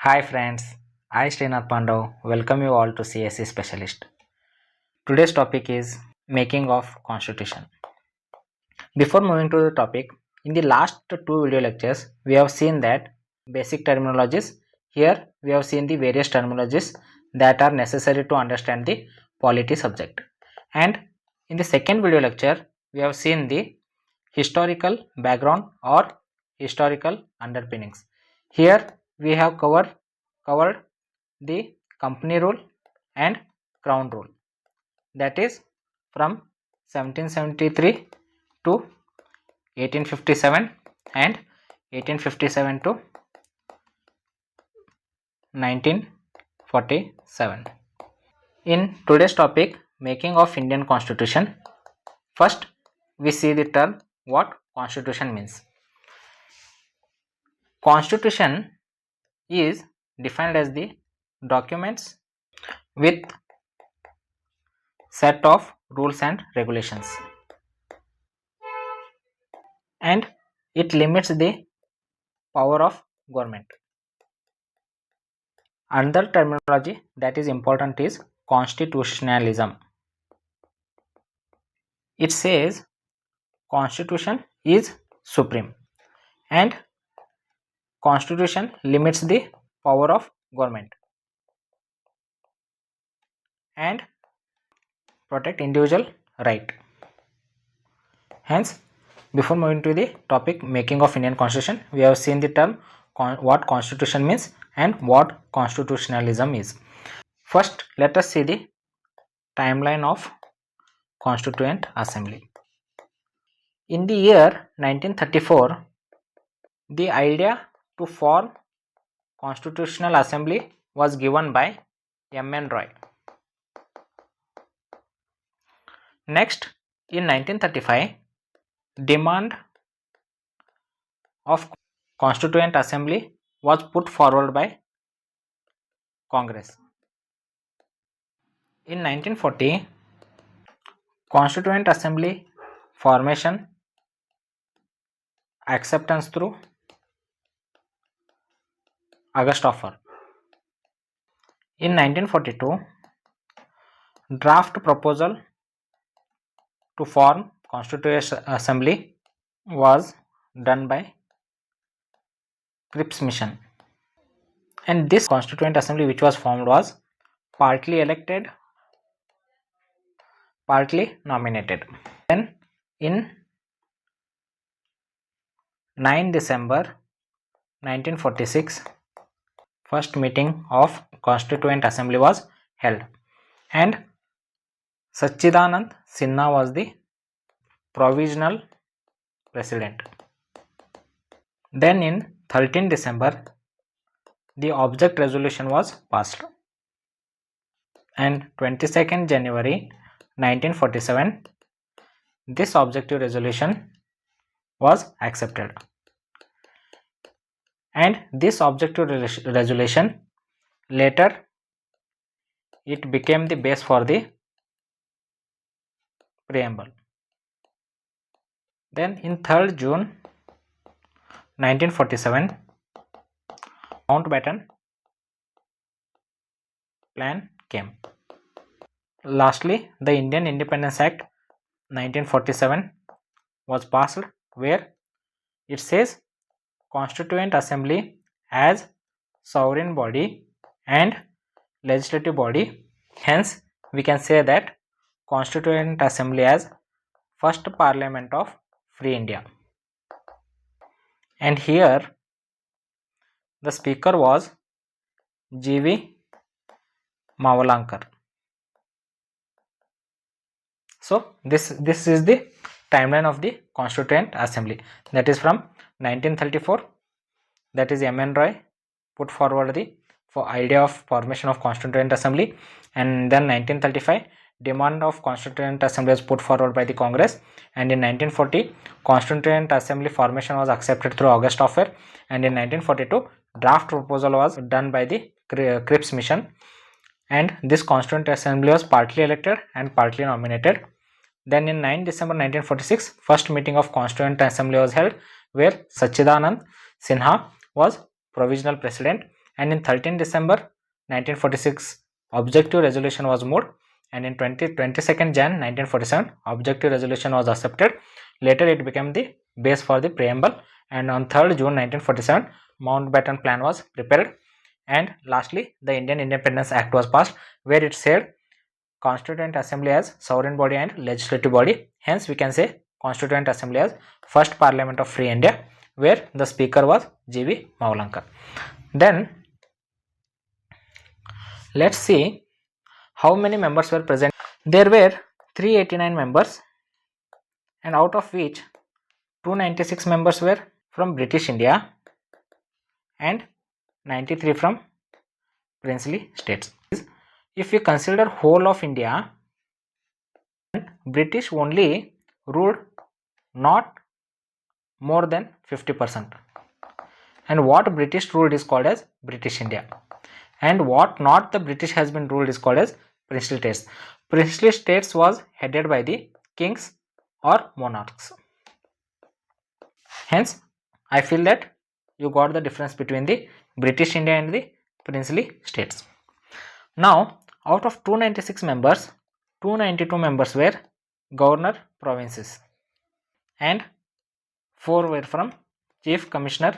Hi friends, I Srinath Pandav welcome you all to CSE Specialist. Today's topic is making of constitution. Before moving to the topic, in the last two video lectures, we have seen that basic terminologies. Here we have seen the various terminologies that are necessary to understand the polity subject. And in the second video lecture, we have seen the historical background or historical underpinnings. Here we have covered the company rule and crown rule, that is from 1773 to 1857 and 1857 to 1947. In today's topic, making of Indian Constitution, first we see the term what constitution means. Constitution is defined as the documents with set of rules and regulations, and it limits the power of government. Another terminology that is important is constitutionalism. It says constitution is supreme and constitution limits the power of government and protect individual right. Hence, before moving to the topic making of Indian Constitution, we have seen the term what constitution means and what constitutionalism is. First, let us see the timeline of Constituent Assembly. In the year 1934, the idea to form Constitutional Assembly was given by M.N. Roy. Next, in 1935, demand of Constituent Assembly was put forward by Congress. In 1940, Constituent Assembly formation acceptance through August offer. In 1942, draft proposal to form Constituent Assembly was done by Cripps Mission, and this Constituent Assembly which was formed was partly elected, partly nominated. Then in 9 December 1946, first meeting of Constituent Assembly was held and Sachidanand Sinha was the provisional president. Then in 13 December, the object resolution was passed, and 22nd January 1947, this objective resolution was accepted, and this objective resolution later it became the base for the preamble. Then in 3rd June 1947, Mountbatten Plan came. Lastly, the Indian Independence Act 1947 was passed, where it says Constituent Assembly as sovereign body and legislative body. Hence, we can say that Constituent Assembly as first Parliament of Free India. And here the speaker was G.V. Mavalankar. So this is the timeline of the Constituent Assembly, that is from 1934, that is M.N. Roy put forward the idea of formation of Constituent Assembly, and then 1935 demand of Constituent Assembly was put forward by the Congress, and in 1940 Constituent Assembly formation was accepted through August offer, and in 1942 draft proposal was done by the Cripps Mission, and this Constituent Assembly was partly elected and partly nominated. Then in 9 December 1946, first meeting of Constituent Assembly was held, where Sachidanand Sinha was provisional president, and in 13 December 1946 objective resolution was moved, and in 22nd Jan 1947 objective resolution was accepted. Later it became the base for the preamble, and on 3rd June 1947 Mountbatten Plan was prepared, and lastly the Indian Independence Act was passed, where it said Constituent Assembly as sovereign body and legislative body. Hence we can say Constituent Assembly as first Parliament of Free India, where the speaker was G.V. Mavlankar. Then let's see how many members were present. There were 389 members, and out of which 296 members were from British India and 93 from princely states. If we consider whole of India, British only ruled not more than 50%, and what British ruled is called as British India, and what not the British has been ruled is called as princely states. Princely states was headed by the kings or monarchs. Hence I feel that you got the difference between the British India and the princely states. Now out of 296 members, 292 members were governor provinces and 4 were from Chief Commissioner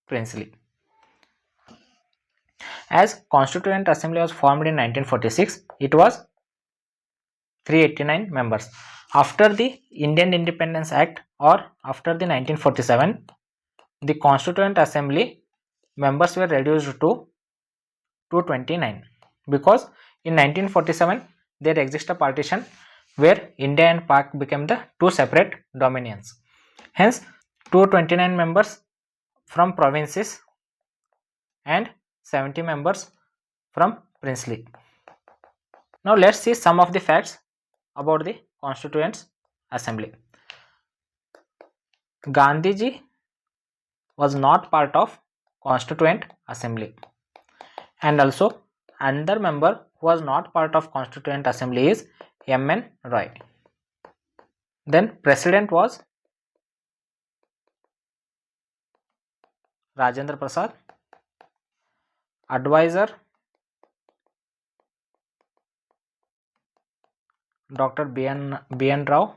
princely. As Constituent Assembly was formed in 1946, it was 389 members. After the Indian Independence Act or after the 1947, the Constituent Assembly members were reduced to 229, because in 1947 there exists a partition where India and Pak became the two separate dominions. Hence 229 members from provinces and 70 members from princely. Now let's see some of the facts about the Constituent Assembly. Gandhiji was not part of Constituent Assembly, and also another member who was not part of Constituent Assembly is M.N. Roy. Then President was Rajendra Prasad. Advisor Dr. B.N. Rao,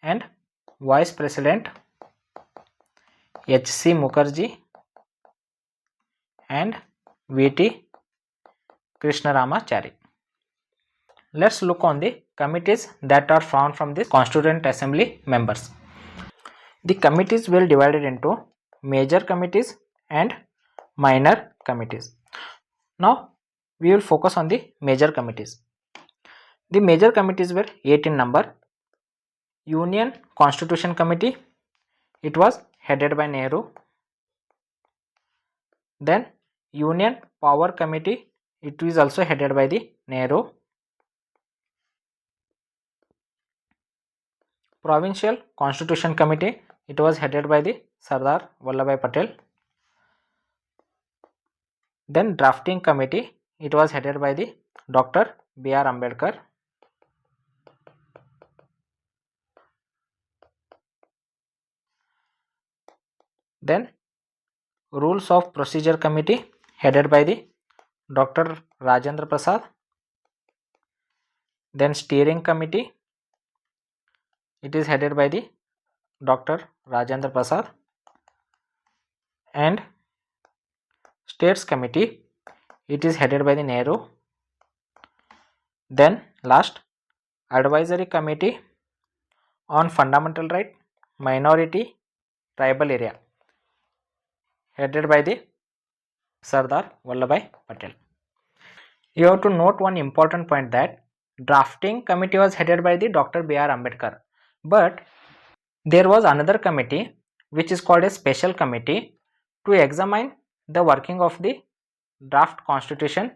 and Vice President H.C. Mukherjee and V.T. Krishnaramachari. Let's look on the committees that are found from the Constituent Assembly members. The committees will divided into major committees and minor committees. Now we will focus on the major committees. The major committees were 8 in number. Union Constitution Committee, it was headed by Nehru. Then Union Power Committee, it is also headed by the Nehru. Provincial Constitution Committee, it was headed by the Sardar Vallabhbhai Patel. Then Drafting Committee, it was headed by the Dr. B.R. Ambedkar. Then Rules of Procedure Committee, headed by the Dr. Rajendra Prasad. Then Steering Committee, it is headed by the Dr. Rajendra Prasad. And States Committee, it is headed by the Nehru. Then last, Advisory Committee on Fundamental Right, Minority, Tribal Area, headed by the Sardar Vallabhbhai Patel. You have to note one important point, that Drafting Committee was headed by the Dr. B.R. Ambedkar, but there was another committee which is called a Special Committee to examine the working of the draft constitution,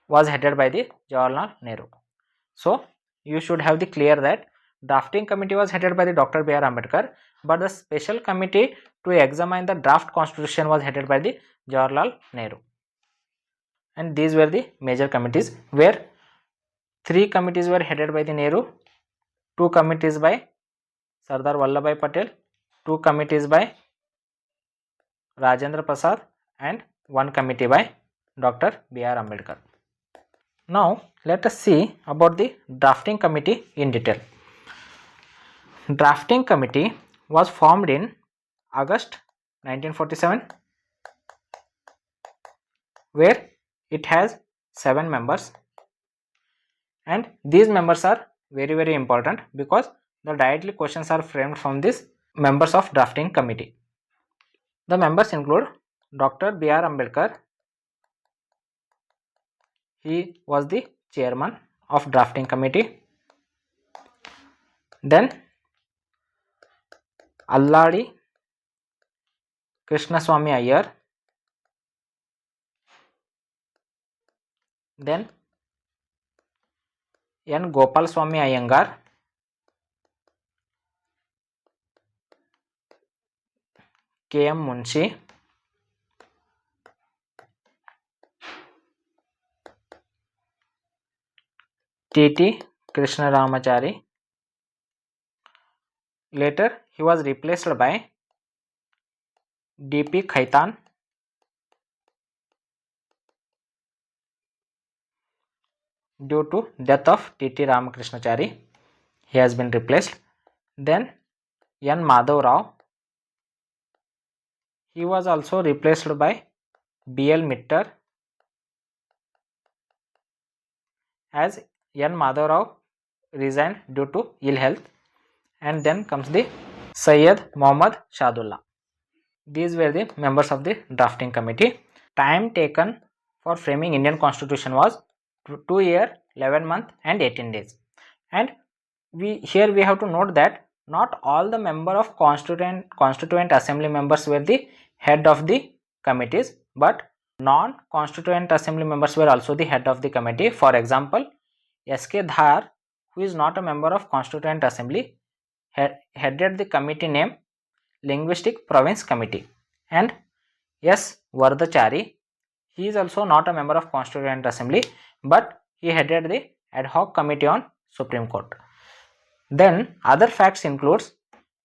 was headed by the Jawaharlal Nehru. So you should have the clear that Drafting Committee was headed by the Dr. B.R. Ambedkar, but the Special Committee to examine the draft constitution was headed by the Jawaharlal Nehru. And these were the major committees, where 3 committees were headed by the Nehru, 2 committees by Sardar Vallabhbhai Patel, 2 committees by Rajendra Prasad, and one committee by Dr. B.R. Ambedkar. Now let us see about the drafting committee in detail. Drafting committee was formed in August 1947, where it has 7 members, and these members are very important because the directly questions are framed from these members of drafting committee. The members include Dr. B.R. Ambedkar. He was the chairman of drafting committee. Then Alladi Krishnaswamy Iyer. Then N. Gopal Swamy Iyengar. K. M. Munshi. T. T. Krishna Ramachari. Later he was replaced by D. P. Khaitan. Due to death of T. T. Ramakrishnachari, he has been replaced. Then N. Madhav Rao. He was also replaced by B. L. Mittar, as N. Madhav Rao resigned due to ill health. And then comes the Syed Mohammad Shadullah. These were the members of the drafting committee. Time taken for framing Indian Constitution was 2 years, 11 months and 18 days. And we have to note that not all the member of constituent assembly members were the head of the committees, but non-constituent assembly members were also the head of the committee. For example, S.K. Dhar, who is not a member of constituent assembly, headed the committee named Linguistic Province Committee. And S. Vardachari, he is also not a member of constituent assembly, but he headed the ad hoc committee on Supreme Court. Then other facts includes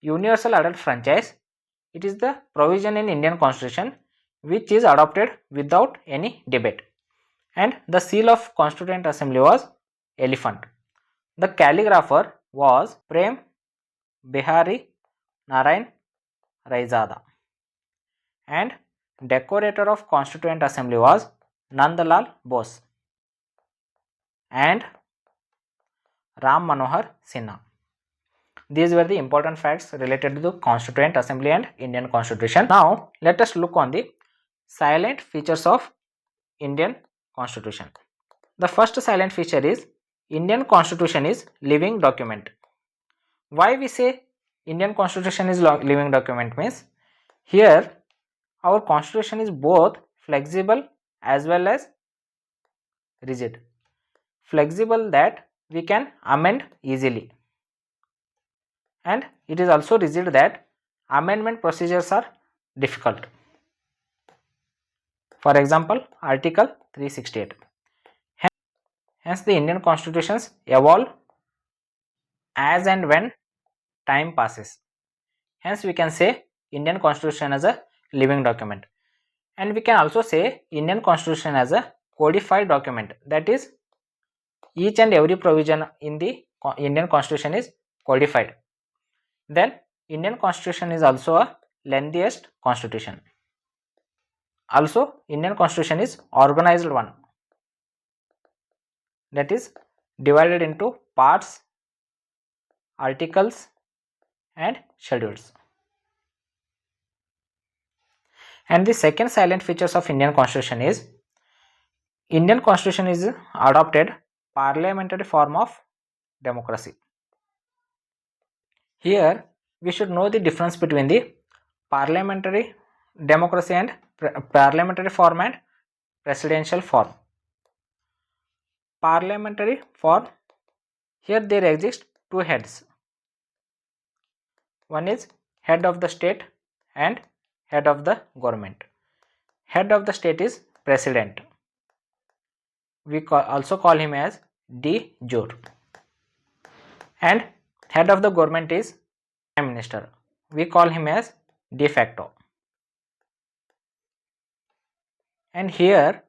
universal adult franchise. It is the provision in Indian Constitution which is adopted without any debate. And the seal of Constituent Assembly was elephant. The calligrapher was Prem Bihari Narayan Raizada. And decorator of Constituent Assembly was Nandalal Bose and Ram Manohar Sinha. These were the important facts related to the Constituent Assembly and Indian Constitution. Now let us look on the silent features of Indian Constitution. The first silent feature is Indian Constitution is living document. Why we say Indian Constitution is living document means here our Constitution is both flexible as well as rigid. Flexible that we can amend easily, and it is also rigid that amendment procedures are difficult. For example, Article 368. Hence the Indian constitutions evolve as and when time passes. Hence we can say Indian Constitution as a living document. And we can also say Indian Constitution as a codified document, that is each and every provision in the Indian Constitution is codified. Then Indian Constitution is also a lengthiest constitution. Also Indian Constitution is organized one, that is divided into parts, articles and schedules. And the second silent features of Indian Constitution is Indian Constitution is adopted parliamentary form of democracy. Here we should know the difference between the parliamentary democracy and parliamentary form and presidential form. Parliamentary form, here there exist two heads. One is head of the state and head of the government. Head of the state is president. We also call him as de jure. And head of the government is prime minister. We call him as de facto. and here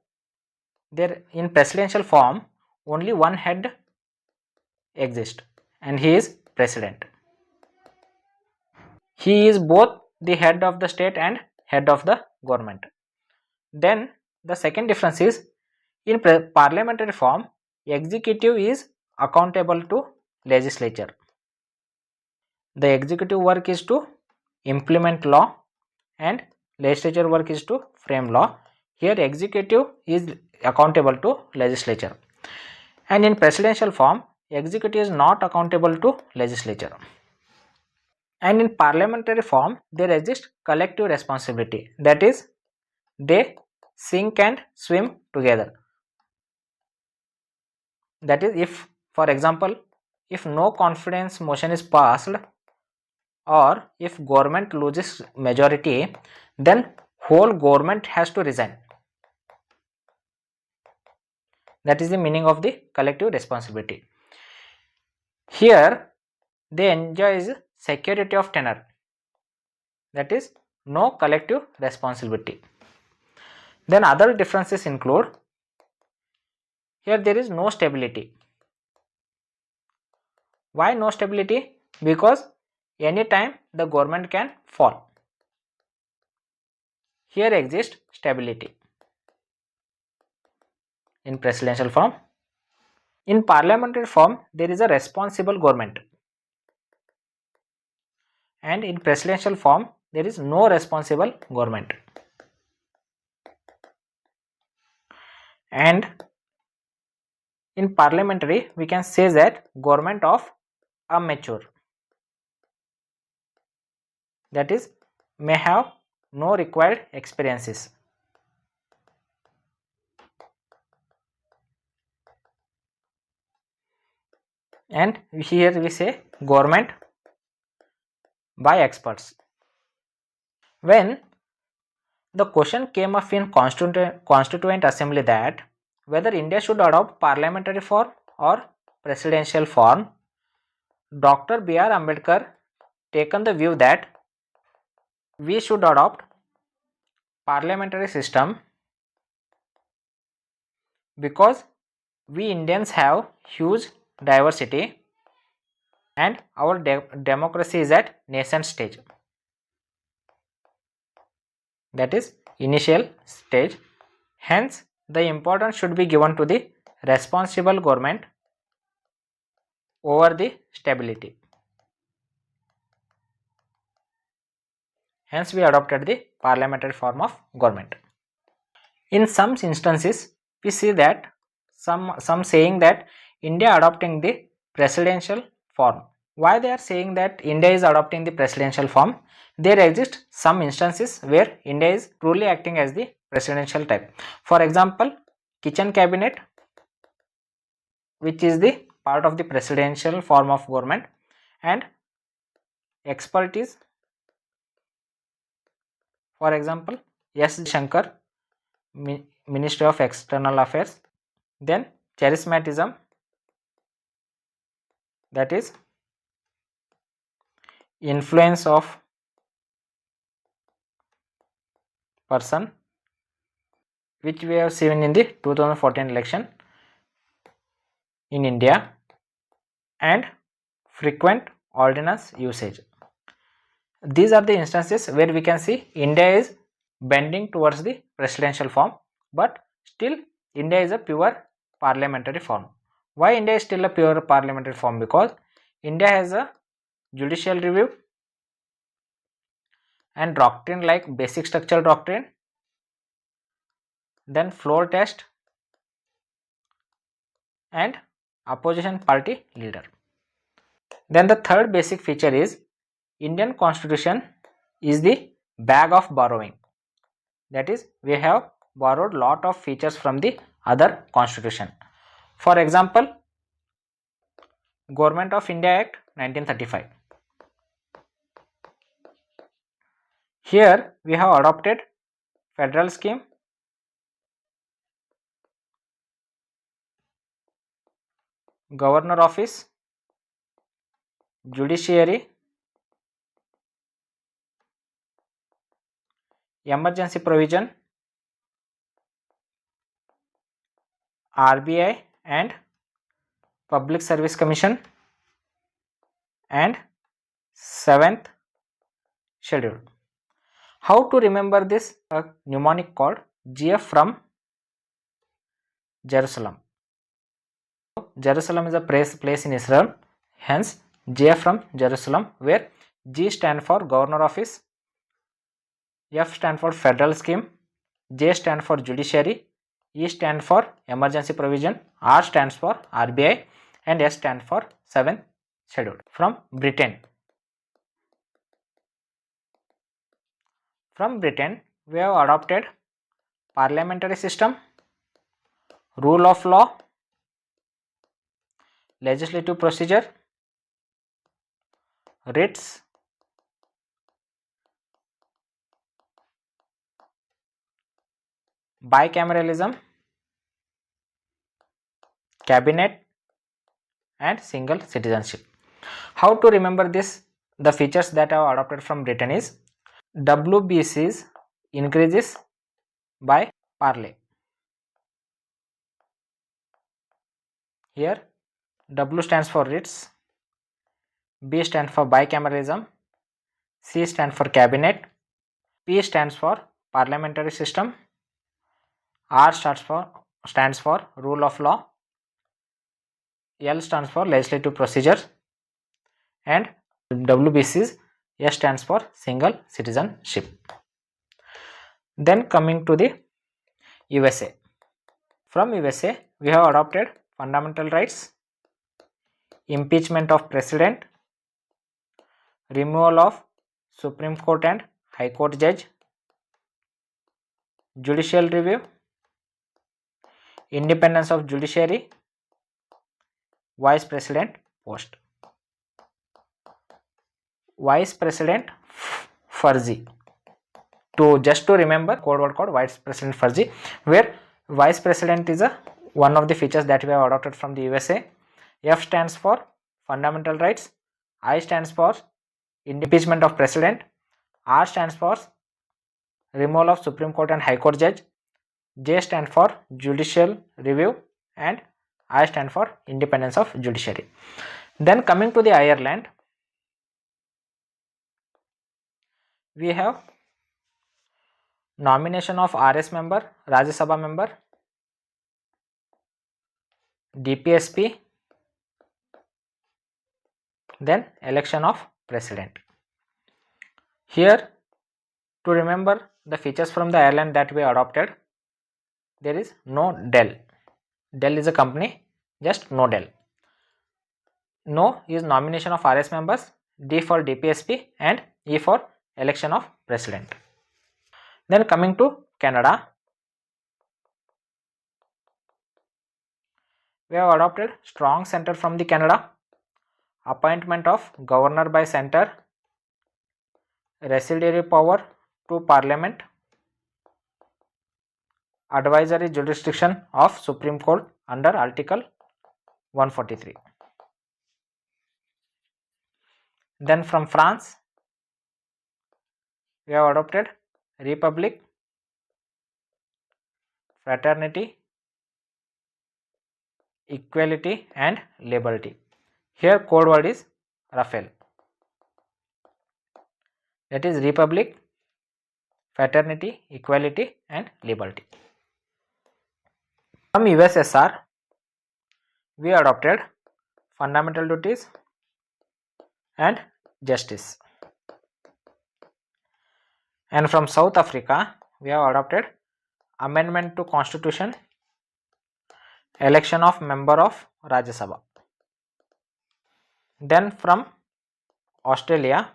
there in presidential form only one head exists and he is president. He is both the head of the state and head of the government. Then the second difference is in parliamentary form executive is accountable to legislature. The executive work is to implement law and legislature work is to frame law. Here executive is accountable to legislature, and in presidential form executive is not accountable to legislature. And in parliamentary form there exists collective responsibility, that is they sink and swim together. That is, if for example if no confidence motion is passed or if government loses majority, then whole government has to resign. That is the meaning of the collective responsibility. Here they enjoy security of tenure, that is no collective responsibility. Then other differences include, here there is no stability. Why no stability? Because anytime the government can fall. Here exists stability in presidential form. In parliamentary form there is a responsible government, and in presidential form there is no responsible government. And in parliamentary we can say that government of amateur, that is may have no required experiences. And here we say government by experts. When the question came up in constituent assembly that whether India should adopt parliamentary form or presidential form, Dr. B.R. Ambedkar taken the view that we should adopt parliamentary system because we Indians have huge diversity and our democracy is at nascent stage, that is initial stage. Hence the importance should be given to the responsible government over the stability. Hence we adopted the parliamentary form of government. In some instances we see that some saying that India adopting the presidential form. Why they are saying that India is adopting the presidential form? There exist some instances where India is truly acting as the presidential type. For example, kitchen cabinet, which is the part of the presidential form of government, and expertise, for example S. Shankar, Ministry of External Affairs. Then charismatism, that is influence of person, which we have seen in the 2014 election in India, and frequent ordinance usage. These are the instances where we can see India is bending towards the presidential form, but still India is a pure parliamentary form. Why India is still a pure parliamentary form? Because India has a judicial review and doctrine like basic structural doctrine, then floor test and opposition party leader. Then the third basic feature is Indian constitution is the bag of borrowing, that is we have borrowed lot of features from the other constitution. For example, Government of India Act 1935. Here we have adopted federal scheme, governor office, judiciary, emergency provision, RBI and Public Service Commission, and 7th schedule. How to remember this? A mnemonic called GF from Jerusalem. Jerusalem is a place in Israel, hence GF from Jerusalem, where G stand for Governor Office, F stand for Federal Scheme, J stand for Judiciary, E stand for Emergency Provision, R stands for RBI, and S stand for 7th schedule. From Britain, we have adopted parliamentary system, rule of law, legislative procedure, writs, bicameralism, cabinet, and single citizenship. How to remember this? The features that are adopted from Britain is WBCs increases by parley. Here W stands for writs, B stands for bicameralism, C stands for cabinet, P stands for parliamentary system, R stands for rule of law, L stands for legislative procedure, and WBCs S stands for single citizenship. Then coming to the USA. From USA, we have adopted fundamental rights, impeachment of president, removal of Supreme Court and High Court judge, judicial review, independence of judiciary, vice president post. Vice president Fuzzy. Just to remember, code word called vice president Fuzzy, where vice president is one of the features that we have adopted from the USA. F stands for fundamental rights, I stands for impeachment of president, R stands for removal of Supreme Court and High Court judge, J stands for judicial review, and I stand for independence of judiciary. Then coming to the Ireland, we have nomination of RS member, Rajya Sabha member, DPSP, then election of president. Here, to remember the features from the Ireland that we adopted, there is no Dell. Dell is a company, just no Dell. No is nomination of RS members, D for DPSP, and E for election of president. Then coming to Canada, we have adopted strong center from the Canada, appointment of governor by center, residuary power to parliament, advisory jurisdiction of Supreme Court under Article 143. Then from France, we have adopted republic, fraternity, equality, and liberty. Here code word is Raphael. That is republic, fraternity, equality, and liberty. From USSR, we adopted fundamental duties and justice. And from South Africa, we have adopted amendment to constitution, election of member of Rajya Sabha. Then from Australia,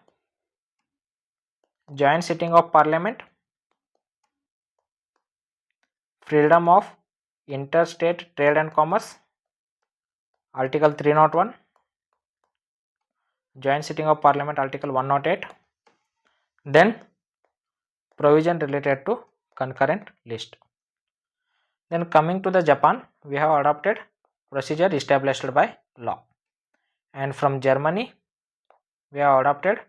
joint sitting of parliament, freedom of interstate trade and commerce, Article 301, joint sitting of parliament, Article 108, then provision related to concurrent list. Then coming to the Japan, we have adopted procedure established by law. And from Germany, we have adopted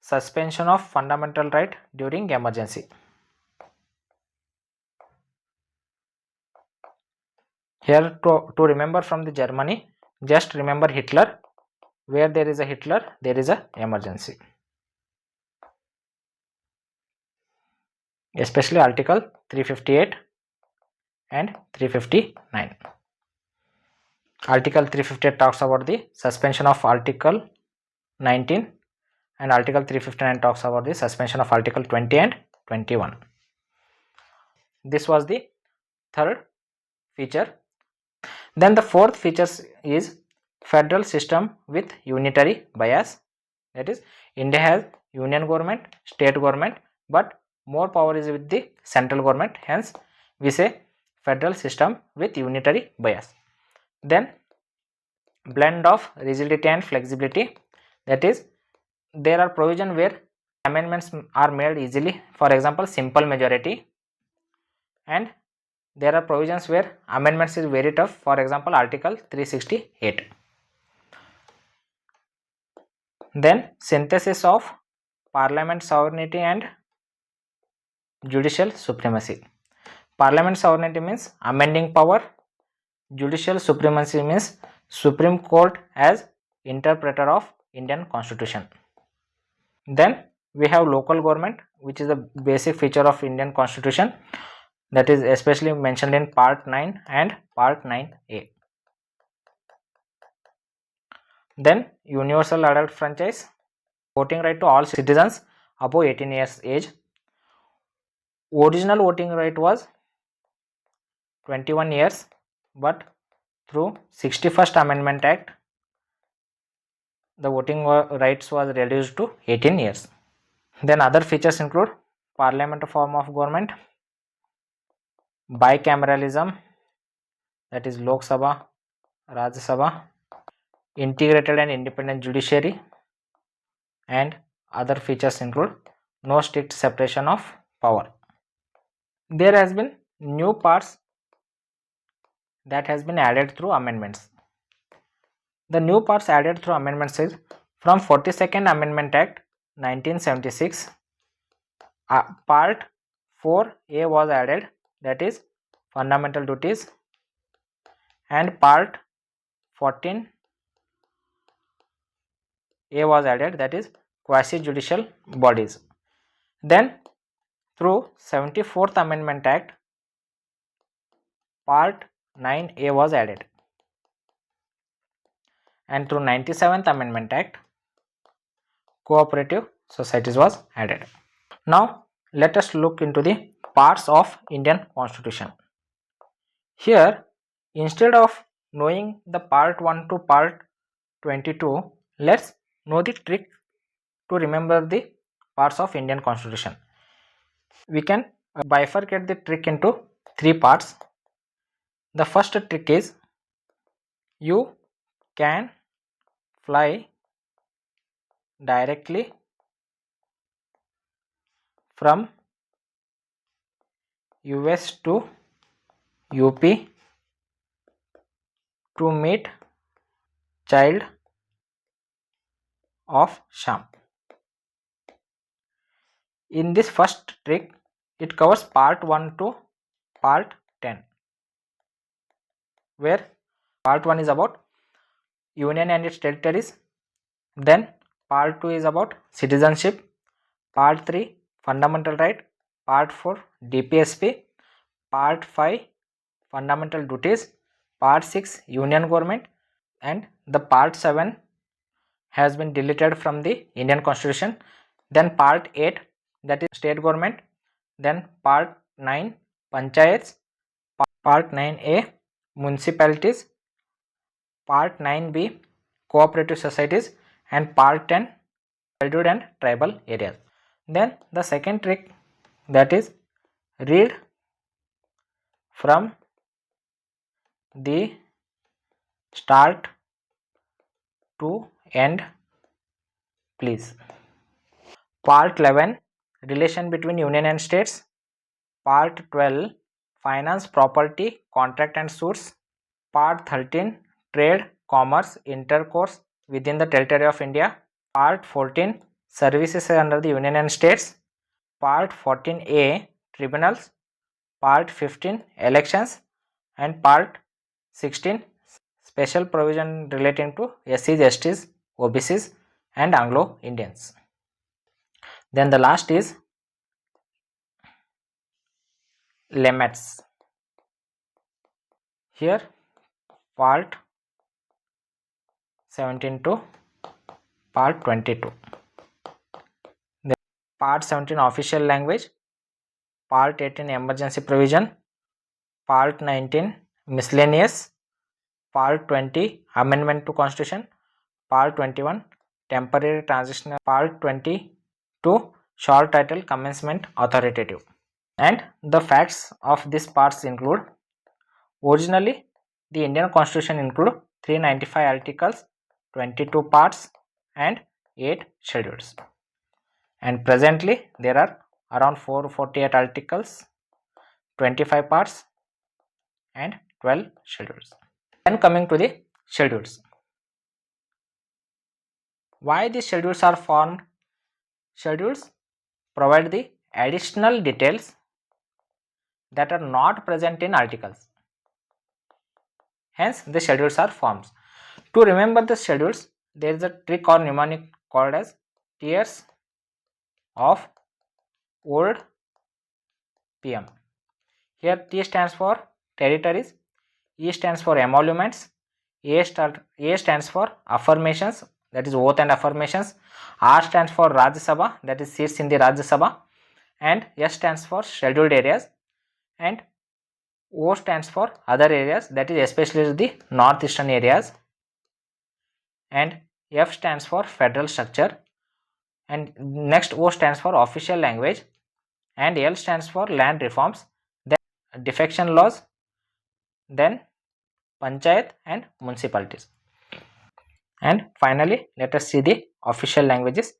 suspension of fundamental right during emergency. Here to remember from the Germany, just remember Hitler. Where there is a Hitler, there is a emergency. Especially Article 358 and 359. Article 358 talks about the suspension of Article 19 and Article 359 talks about the suspension of Article 20 and 21. This was the third feature. Then the fourth feature is federal system with unitary bias. That is, India has union government, state government, but more power is with the central government. Hence, we say federal system with unitary bias. Then blend of rigidity and flexibility. That is, there are provisions where amendments are made easily. For example, simple majority, and there are provisions where amendments is very tough. For example, Article 368. Then synthesis of parliament sovereignty and judicial supremacy. Parliament sovereignty means amending power. Judicial supremacy means Supreme Court as interpreter of Indian Constitution. Then we have local government, which is the basic feature of Indian Constitution, that is especially mentioned in Part 9 and Part 9A. Then universal adult franchise, voting right to all citizens above 18 years age. Original voting right was 21 years, but through 61st Amendment Act, the voting rights was reduced to 18 years. Then other features include parliamentary form of government, bicameralism, that is Lok Sabha, Rajya Sabha, integrated and independent judiciary, and other features include no strict separation of power. There has been new parts that has been added through amendments. The new parts added through amendments is from 42nd Amendment Act 1976, Part 4A was added, that is fundamental duties, and Part 14A was added, that is quasi-judicial bodies. Then through 74th Amendment Act, Part 9A was added, and through 97th Amendment Act, cooperative societies was added. Now let us look into the parts of Indian Constitution. Here, instead of knowing the part 1 to part 22, let's know the trick to remember the parts of Indian Constitution. We can bifurcate the trick into 3 parts. The first trick is you can fly directly from US to UP to meet child of Sham. In this first trick, it covers part 1 to part 10, where part 1 is about union and its territories, then part 2 is about citizenship, part 3 fundamental right, part 4 DPSP, part 5 fundamental duties, part 6 union government, and the part 7 has been deleted from the Indian Constitution. Then part 8, that is state government, then part 9 panchayats, part 9A municipalities, part 9B cooperative societies, and part 10 childhood and tribal areas. Then the second trick, that is read from the start to end, please. Part 11 relation between union and states, part 12 finance, property, contract and suits, part 13 trade, commerce, intercourse within the territory of India, part 14 services under the union and states, part 14A tribunals, part 15 elections, and part 16. Special provision relating to SCs, STs, OBCs and Anglo-Indians. Then the last is limits. Here part 17 to part 22. Then part 17 official language, part 18 emergency provision, part 19 miscellaneous, part 20 amendment to constitution, part 21 temporary transitional, part 22 short title commencement authoritative. And the facts of these parts include: originally the Indian constitution included 395 articles, 22 parts and 8 schedules, and presently there are around 448 articles, 25 parts and 12 schedules. Then coming to the schedules. Why these schedules are formed? Schedules provide the additional details that are not present in articles. Hence, the schedules are formed. To remember the schedules, there is a trick or mnemonic called as tiers of old PM. Here T stands for territories, E stands for emoluments, A stands for affirmations, that is oath and affirmations, R stands for Rajya Sabha, that is seats in the Rajya Sabha, and S stands for scheduled areas, and O stands for other areas, that is especially the northeastern areas, and F stands for federal structure, and next O stands for official language, and L stands for land reforms, then defection laws, then panchayat and municipalities. And finally, let us see the official languages.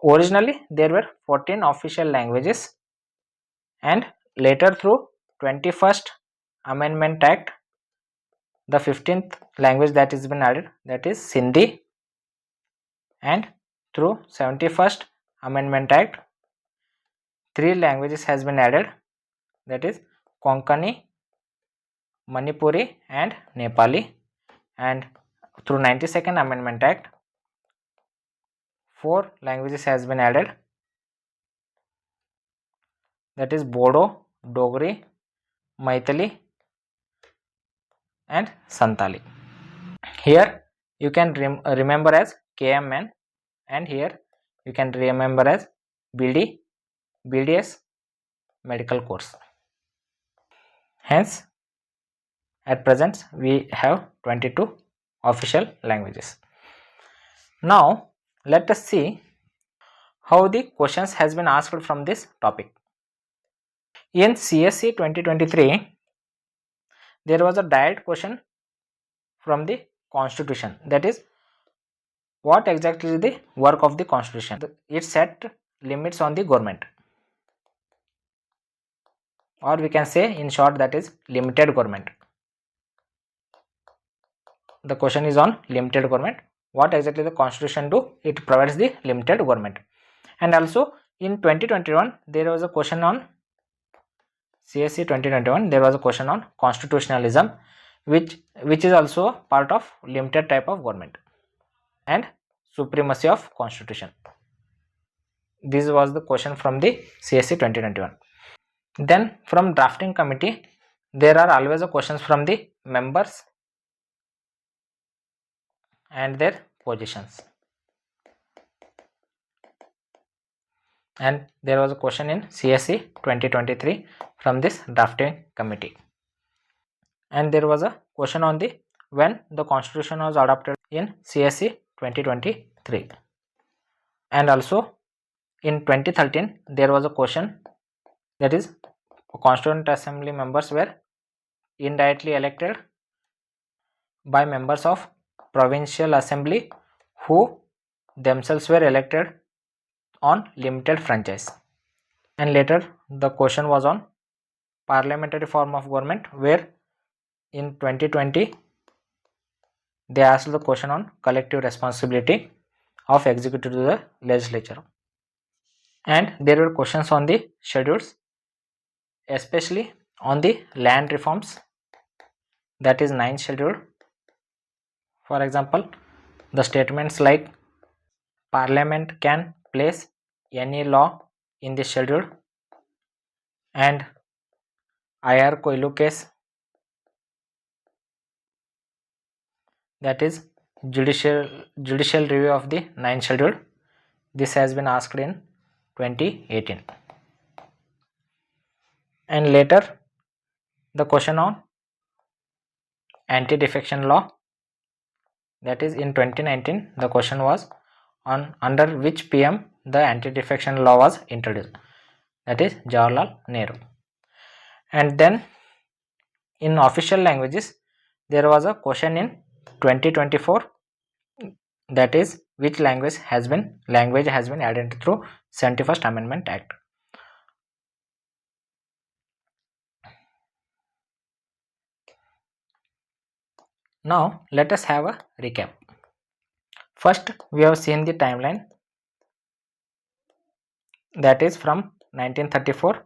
Originally there were 14 official languages, and later through 21st Amendment Act, the 15th language that has been added, that is Sindhi, and through 71st Amendment Act, 3 languages has been added, that is Konkani, Manipuri and Nepali, and through 92nd Amendment Act, 4 languages has been added, that is Bodo, Dogri, Maithili and Santali. Here you can remember as KMN, and here you can remember as BD, BDS medical course. Hence, at present we have 22 official languages. Now let us see how the questions has been asked from this topic. In CSE 2023, there was a direct question from the constitution, that is what exactly is the work of the constitution. It set limits on the government, or we can say in short that is limited government. The question is on limited government. What exactly the constitution do? It provides the limited government. And also in 2021 there was a question on CSE 2021, there was a question on constitutionalism, which is also part of limited type of government, and supremacy of constitution. This was the question from the CSE 2021. Then from drafting committee, there are always a questions from the members and their positions. And there was a question in CSE 2023 from this drafting committee. And there was a question on the when the constitution was adopted in CSE 2023. And also in 2013 there was a question, that is constituent assembly members were indirectly elected by members of provincial assembly who themselves were elected on limited franchise. And later the question was on parliamentary form of government, where in 2020 they asked the question on collective responsibility of executive to the legislature. And there were questions on the schedules, especially on the land reforms, that is 9th schedule. For example, the statements like Parliament can place any law in the schedule, and IR Koilu case, that is judicial review of the 9th schedule. This has been asked in 2018. And later the question on anti-defection law, that is in 2019 the question was on under which PM the anti-defection law was introduced, that is Jawaharlal Nehru. And then in official languages there was a question in 2024, that is which language has been added through 71st Amendment Act. Now let us have a recap. First we have seen the timeline, that is from 1934,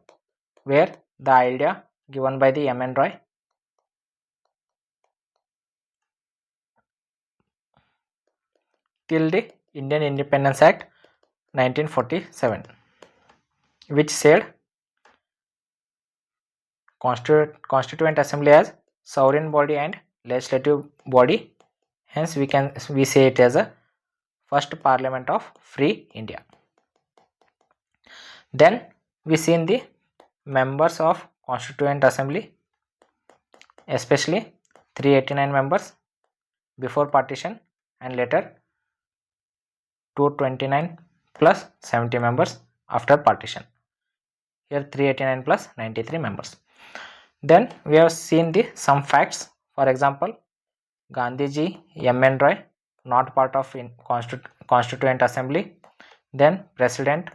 where the idea given by the M.N. Roy, till the Indian Independence Act 1947, which said Constituent Assembly as sovereign body and legislative body. Hence we say it as a first Parliament of Free India. Then we seen the members of Constituent Assembly, especially 389 members before partition and later 229 plus 70 members after partition. Here 389 plus 93 members. Then we have seen the some facts. For example, Gandhiji, M.N. Roy, not part of Constituent Assembly. Then President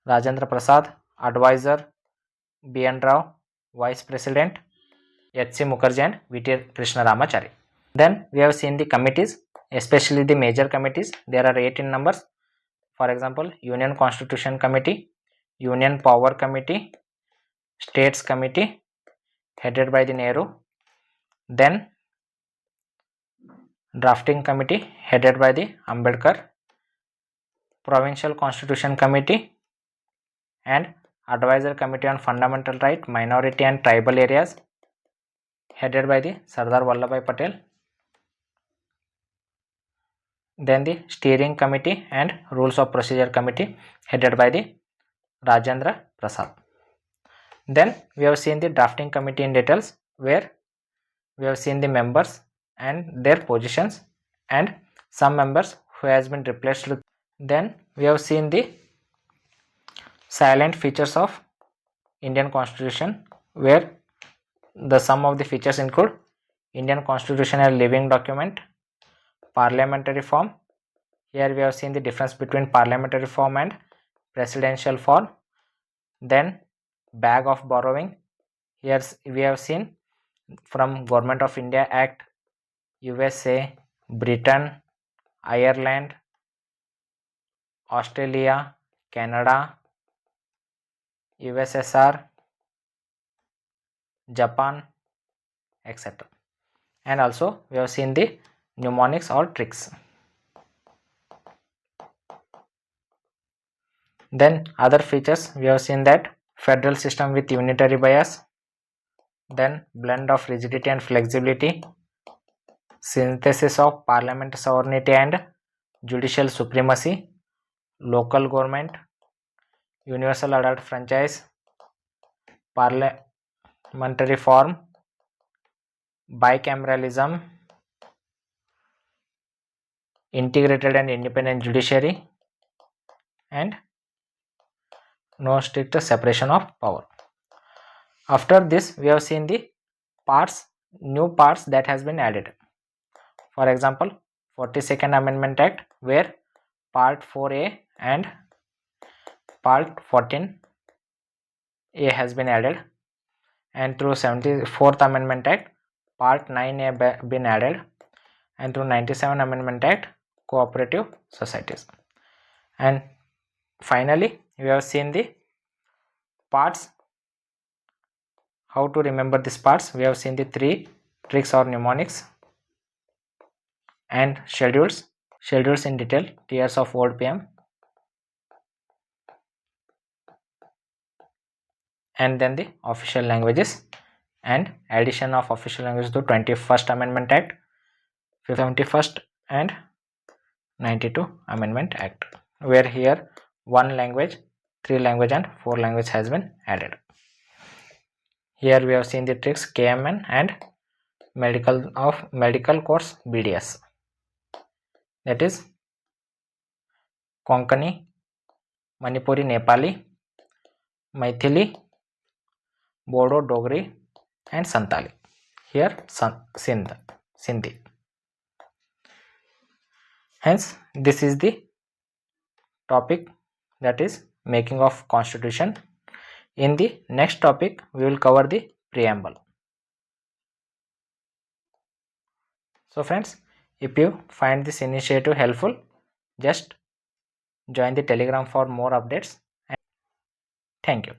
Rajendra Prasad, Advisor B.N. Rao, Vice President H.C. Mukherjee and V.T. Krishna Ramachari. Then we have seen the committees, especially the major committees. There are 8 in numbers. For example, Union Constitution Committee, Union Power Committee, States Committee headed by the Nehru, then Drafting Committee headed by the Ambedkar, Provincial Constitution Committee, and Advisor Committee on Fundamental Right, Minority and Tribal Areas headed by the Sardar Vallabhbhai Patel. Then the Steering Committee and Rules of Procedure Committee headed by the Rajendra Prasad. Then we have seen the Drafting Committee in details, where we have seen the members and their positions and some members who has been replaced. Then we have seen the silent features of Indian Constitution, where the sum of the features include Indian Constitution as living document, parliamentary form. Here we have seen the difference between parliamentary form and presidential form. Then bag of borrowing. Here we have seen from Government of India Act, USA, Britain, Ireland, Australia, Canada, USSR, Japan, etc. And also we have seen the mnemonics or tricks. Then other features, we have seen that federal system with unitary bias, then blend of rigidity and flexibility, synthesis of parliament sovereignty and judicial supremacy, local government, universal adult franchise, parliamentary form, bicameralism, integrated and independent judiciary, and no strict separation of power. After this, we have seen the new parts that has been added. For example, 42nd Amendment Act, where Part 4A and Part 14A has been added, and through 74th Amendment Act, Part 9A been added, and through 97th Amendment Act, cooperative societies. And finally, we have seen the parts. How to remember these parts? We have seen the 3 tricks or mnemonics, and schedules in detail, tiers of word PM, and then the official languages and addition of official languages to 21st Amendment Act, 71st and 92 Amendment Act, where here one language, 3 language and 4 language has been added. Here we have seen the tricks KMN and medical course BDS, that is Konkani, Manipuri, Nepali, Maithili, Bodo, Dogri and Santali. Here Sindhi. Hence this is the topic, that is making of constitution. In the next topic we will cover the preamble. So friends, if you find this initiative helpful, just join the Telegram for more updates. Thank you.